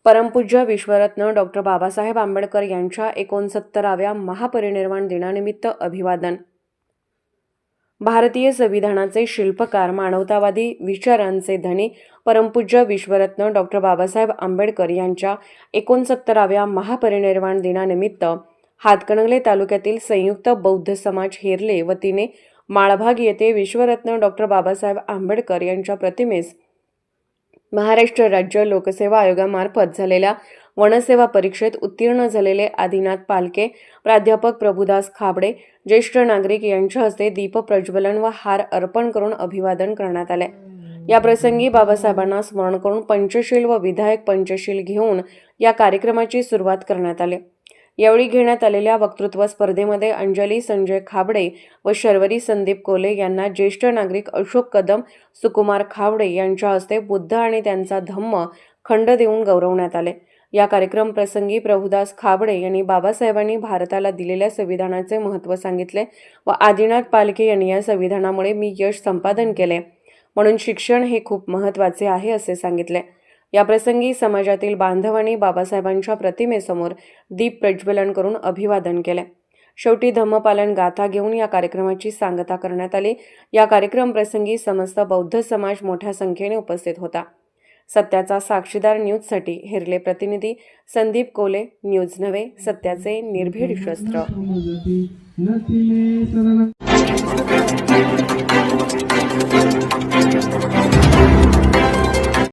परमपूज्य विश्वरत्न डॉक्टर बाबासाहेब आंबेडकर यांच्या 69व्या महापरिनिर्वाण दिनानिमित्त अभिवादन. भारतीय संविधानाचे शिल्पकार, मानवतावादी विचारांचे धनी परमपूज्य विश्वरत्न डॉक्टर बाबासाहेब आंबेडकर यांच्या 69व्या महापरिनिर्वाण दिनानिमित्त हातकणंगले तालुक्यातील संयुक्त बौद्ध समाज हेरले वतीने माळभाग येथे विश्वरत्न डॉक्टर बाबासाहेब आंबेडकर यांच्या प्रतिमेस महाराष्ट्र राज्य लोकसेवा आयोगामार्फत झालेल्या वनसेवा परीक्षेत उत्तीर्ण झालेले आदिनाथ पालके, प्राध्यापक प्रभुदास खाबडे, ज्येष्ठ नागरिक यांच्या हस्ते दीप प्रज्वलन व हार अर्पण करून अभिवादन करण्यात आले. या प्रसंगी बाबासाहेबांना स्मरण करून पंचशील व विधायक पंचशील घेऊन या कार्यक्रमाची सुरुवात करण्यात आली. यावेळी घेण्यात आलेल्या वक्तृत्व स्पर्धेमध्ये अंजली संजय खाबडे व शर्वरी संदीप कोले यांना ज्येष्ठ नागरिक अशोक कदम, सुकुमार खाबडे यांच्या हस्ते बुद्ध आणि त्यांचा धम्म खंड देऊन गौरवण्यात आले. या कार्यक्रम प्रसंगी प्रभुदास खाबडे यांनी बाबासाहेबांनी भारताला दिलेल्या संविधानाचे महत्त्व सांगितले व आदिनाथ पालके यांनी या संविधानामुळे मी यश संपादन केले, म्हणून शिक्षण हे खूप महत्त्वाचे आहे असे सांगितले. या प्रसंगी समाजातील बांधवांनी बाबासाहेबांच्या प्रतिमेसमोर दीप प्रज्वलन करून अभिवादन केले. शेवटी धम्मपालन गाथा घेऊन या कार्यक्रमाची सांगता करण्यात आली. या कार्यक्रम प्रसंगी समस्त बौद्ध समाज मोठ्या संख्येने उपस्थित होता. सत्याचा साक्षीदार न्यूजसाठी हेरले प्रतिनिधी संदीप कोले. न्यूज नव्हे, सत्याचे निर्भीड शस्त्र.